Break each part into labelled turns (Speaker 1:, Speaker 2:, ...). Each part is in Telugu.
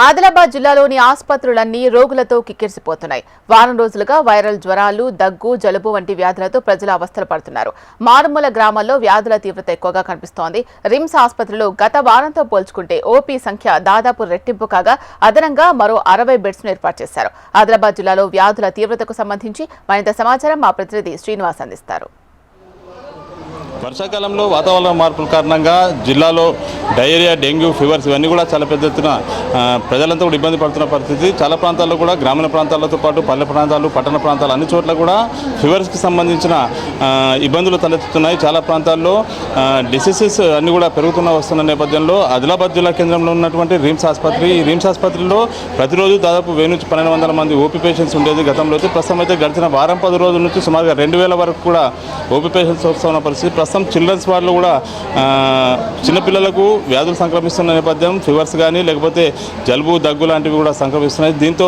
Speaker 1: ఆదిలాబాద్ జిల్లాలోని ఆసుపత్రులన్నీ రోగులతో కిక్కిరిసిపోతున్నాయి. వారం రోజులుగా వైరల్ జ్వరాలు, దగ్గు, జలుబు వంటి వ్యాధులతో ప్రజలు అవస్థలు పడుతున్నారు. మారుమూల గ్రామాల్లో వ్యాధుల తీవ్రత ఎక్కువగా కనిపిస్తోంది. రిమ్స్ ఆసుపత్రిలో గత వారంతో పోల్చుకుంటే ఓపీ సంఖ్య దాదాపు రెట్టింపు కాగా అదనంగా మరో 60 బెడ్స్ను ఏర్పాటు చేశారు. ఆదిలాబాద్ జిల్లాలో వ్యాధుల తీవ్రతకు సంబంధించి మరింత సమాచారం మా ప్రతినిధి శ్రీనివాస్ అందిస్తారు.
Speaker 2: వర్షాకాలంలో వాతావరణ మార్పుల కారణంగా జిల్లాలో డయేరియా, డెంగ్యూ, ఫీవర్స్ ఇవన్నీ కూడా చాలా పెద్ద ఎత్తున ప్రజలంతా కూడా ఇబ్బంది పడుతున్న పరిస్థితి. చాలా ప్రాంతాల్లో కూడా గ్రామీణ ప్రాంతాలతో పాటు పల్లె ప్రాంతాలు, పట్టణ ప్రాంతాలు అన్ని చోట్ల కూడా ఫీవర్స్కి సంబంధించిన ఇబ్బందులు తలెత్తుతున్నాయి. చాలా ప్రాంతాల్లో డిసీజెస్ అన్నీ కూడా వస్తున్న నేపథ్యంలో ఆదిలాబాద్ జిల్లా కేంద్రంలో ఉన్నటువంటి రిమ్స్ ఆసుపత్రి, ఈ రిమ్స్ ఆసుపత్రిలో ప్రతిరోజు దాదాపు 1000 నుంచి 1200 మంది ఓపీ పేషెంట్స్ ఉండేది గతంలో. అయితే ప్రస్తుతం అయితే గడిచిన వారం 10 రోజుల నుంచి సుమారుగా 2000 వరకు కూడా ఓపీ పేషెంట్స్ వస్తున్న పరిస్థితి. ప్రస్తుతం చిల్డ్రన్స్ వార్డులో కూడా చిన్నపిల్లలకు వ్యాధులు సంక్రమిస్తున్న నేపథ్యం, ఫీవర్స్ కానీ లేకపోతే జలుబు, దగ్గు లాంటివి కూడా సంక్రమిస్తున్నాయి. దీంతో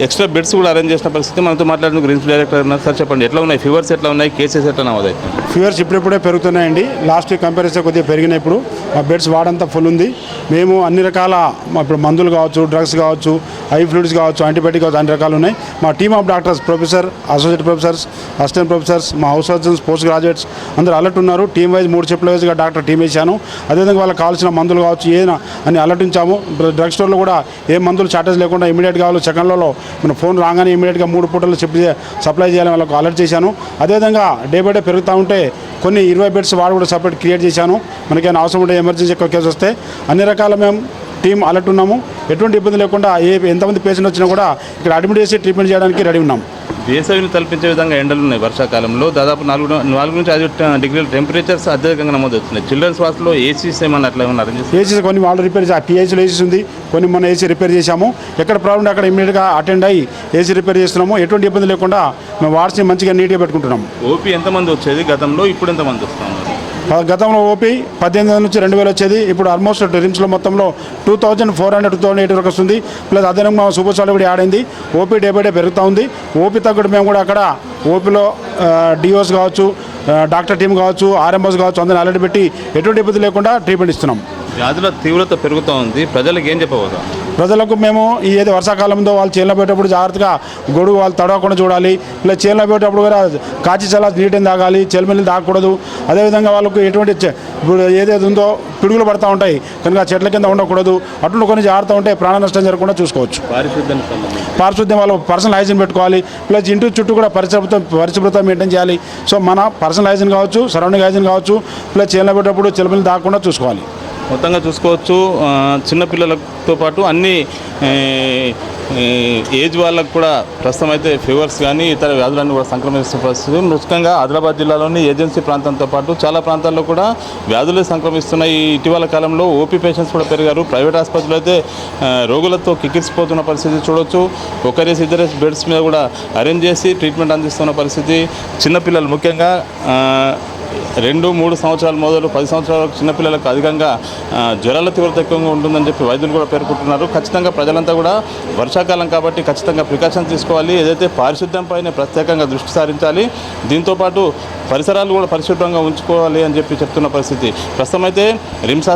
Speaker 2: ఎక్స్ట్రా బెడ్స్ కూడా అరేంజ్ చేసిన పరిస్థితి. మనతో మాట్లాడిన రిమ్స్ డైరెక్టర్ ఉన్నారు. సార్ చెప్పండి, ఎట్లా ఉన్నాయి ఫీవర్స్, ఎట్లా ఉన్నాయి కేసెస్, ఎట్లా నమోదాయి?
Speaker 3: ఫీవర్స్ ఇప్పుడే పెరుగుతున్నాయండి. లాస్ట్ వీక్ కంపారిజన్ కొద్దిగా పెరిగినాయి. ఇప్పుడు మా బెడ్స్ వాడంతా ఫుల్ ఉంది. మేము అన్ని రకాల ఇప్పుడు మందులు కావచ్చు, డ్రగ్స్ కావచ్చు, ఐ ఫ్లూయిడ్స్ కావచ్చు, యాంటీబయాటిక్ కావచ్చు, అన్ని రకాలు ఉన్నాయి. మా team of doctors, professor, associate professors, assistant professors, మా హౌస్ సర్జన్స్, పోస్ట్ గ్రాడ్యుయేట్స్ అందరూ అలర్ట్ ఉన్నారు. టీమ్ వైజ్ 3 షిఫ్ట్ల వైజ్గా డాక్టర్ టీమ్ వేసాను. అదేవిధంగా వాళ్ళకి కావాల్సిన మందులు కావచ్చు ఏదైనా అని అలర్ట్ ఉంచాము. డ్రగ్ స్టోర్లో కూడా ఏ మందులు షార్టేజ్ లేకుండా ఇమీడియట్ కావాలి, సెకండ్లలో మన ఫోన్ రాగానే ఇమీడియట్గా 3 పూటలు షిఫ్ట్ సప్లై చేయాలని వాళ్ళకు అలర్ట్ చేశాను. అదేవిధంగా డే బై డే పెరుగుతూ ఉంటే కొన్ని 20 బెడ్స్ వాడు కూడా సపరేట్ క్రియేట్ చేశాను. మనకేమైనా అవసరం ఉంటే ఎమర్జెన్సీ ఎక్కువ కేసు వస్తే అన్ని రకాల మేము టీం అలర్ట్ ఉన్నాము. ఎటువంటి ఇబ్బంది లేకుండా ఎంతమంది పేషెంట్ వచ్చినా కూడా ఇక్కడ అడ్మిట్ చేసి ట్రీట్మెంట్ చేయడానికి రెడీ ఉన్నాం.
Speaker 2: వేసవిని తలపించే విధంగా ఎండలు ఉన్నాయి. వర్షాకాలంలో దాదాపు 4 నుంచి 5 డిగ్రీల టెంపరేచర్స్ అత్యధికంగా నమోదవుతున్నాయి. చిల్డ్రన్స్ హాస్టల్లో ఏసీస్ ఏమన్నా అట్లా ఏమన్నా అరేంజ్ చేసి
Speaker 3: ఏసీస్ కొన్ని వాళ్ళు రిపేర్ చేసి పిఐసీలో ఏసీస్ ఉంది, కొన్ని మన ఏసీ రిపేర్ చేశాము. ఎక్కడ ప్రాబ్లం అక్కడ ఇమీడియట్గా అటెండ్ అయ్యి ఏసీ రిపేర్ చేస్తున్నాము. ఎటువంటి ఇబ్బంది లేకుండా మేము వార్డ్స్ని మంచిగా నీట్గా పెట్టుకుంటున్నాము.
Speaker 2: ఓపీ ఎంతమంది వచ్చేది గతంలో, ఇప్పుడు ఎంతమంది వస్తున్నారు?
Speaker 3: గతంలో ఓపీ 1800 నుంచి 2000 వచ్చేది. ఇప్పుడు ఆల్మోస్ట్ రిమ్స్లో మొత్తంలో 2400 2800 వరకు వస్తుంది. ప్లస్ అదనంగా సూపర్ స్టార్ కూడా యాడ్ అయింది. ఓపీ డే బై డే పెరుగుతూ ఉంది. ఓపీ తగ్గట్టు మేము కూడా అక్కడ ఓపీలో డిఓస్ కావచ్చు, డాక్టర్ టీం కావచ్చు, ఆర్ఎంఓస్ కావచ్చు, అందరిని అలర్ట్ పెట్టి ఎటువంటి ఇబ్బంది లేకుండా ట్రీట్మెంట్ ఇస్తున్నాం.
Speaker 2: వ్యాధుల తీవ్రత పెరుగుతూ ఉంది. ప్రజలకు ఏం చెప్పబోతాం?
Speaker 3: ప్రజలకు మేము ఈ ఏదో వర్షాకాలంలో వాళ్ళు చేనులో పెట్టేటప్పుడు జాగ్రత్తగా గొడుగు వాళ్ళు తడవకుండా చూడాలి. ఇలా చేనులో పెట్టేటప్పుడు కూడా కాచి చల్ల నీటిని తాగాలి, చెలిమిల్ని తాగకూడదు. అదేవిధంగా వాళ్ళకు ఎటువంటి ఇప్పుడు ఏదైతే ఉందో పిడుగులు పడుతూ ఉంటాయి కనుక చెట్ల కింద ఉండకూడదు. అటువంటి కొన్ని జాగ్రత్త ఉంటే ప్రాణ నష్టం జరగకుండా చూసుకోవచ్చు. పారిశుద్ధ్యం వాళ్ళు పర్సనల్ హైజీన్ పెట్టుకోవాలి. ప్లస్ ఇంటి చుట్టూ కూడా పరిశుభ్రత మెయింటైన్ చేయాలి. సో మన పర్సనల్ హైజీన్ కావచ్చు, సరౌండింగ్ హైజీన్ కావచ్చు, ప్లస్ చేనులో పెట్టేటప్పుడు చెలిమిల్ని తాగకుండా చూసుకోవాలి.
Speaker 2: మొత్తంగా చూసుకోవచ్చు. చిన్నపిల్లలతో పాటు అన్ని ఏజ్ వాళ్ళకు కూడా ప్రస్తుతం అయితే ఫీవర్స్ కానీ ఇతర వ్యాధులన్నీ కూడా సంక్రమిస్తున్న పరిస్థితి. ముఖ్యంగా ఆదిలాబాద్ జిల్లాలోని ఏజెన్సీ ప్రాంతంతో పాటు చాలా ప్రాంతాల్లో కూడా వ్యాధులు సంక్రమిస్తున్నాయి. ఇటీవల కాలంలో ఓపీ పేషెంట్స్ కూడా పెరిగారు. ప్రైవేట్ ఆసుపత్రులు అయితే రోగులతో కిక్కిరిసిపోతున్న పరిస్థితి చూడవచ్చు. 1-2 బెడ్స్ మీద కూడా అరేంజ్ చేసి ట్రీట్మెంట్ అందిస్తున్న పరిస్థితి. చిన్నపిల్లలు ముఖ్యంగా 2-3 సంవత్సరాలు మొదలు 10 సంవత్సరాల వరకు చిన్నపిల్లలకు అధికంగా జ్వరాల తీవ్రత ఎక్కువగా ఉంటుందని చెప్పి వైద్యులు కూడా పేర్కొంటున్నారు. ఖచ్చితంగా ప్రజలంతా కూడా వర్షాకాలం కాబట్టి ఖచ్చితంగా ప్రికాషన్స్ తీసుకోవాలి. ఏదైతే పారిశుద్ధ్యంపైనే ప్రత్యేకంగా దృష్టి సారించాలి. దీంతోపాటు పరిసరాలు కూడా పరిశుభ్రంగా ఉంచుకోవాలి అని చెప్పి చెప్తున్న పరిస్థితి. ప్రస్తుతం అయితే రిమ్స్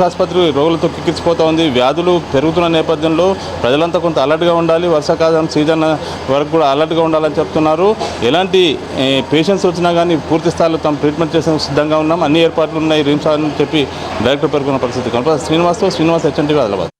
Speaker 2: ఆసుపత్రి రోగులతో కిక్కిరిసిపోతూ ఉంది. వ్యాధులు పెరుగుతున్న నేపథ్యంలో ప్రజలంతా కొంత అలర్ట్గా ఉండాలి. వర్షాకాలం సీజన్ వరకు కూడా అలర్ట్గా ఉండాలని చెప్తున్నారు. ఎలాంటి పేషెంట్స్ వచ్చినా కానీ పూర్తి స్థాయిలో తాము ట్రీట్మెంట్ చేసే సిద్ధంగా ఉన్నాం. అన్ని ఏర్పాట్లు ఉన్నాయి రిమ్స్ అని చెప్పి డైరెక్టర్ పేర్కొన్న పరిస్థితి. శ్రీనివాస్, హెచ్ఎన్టీవీ, ఆదిలాబాద్.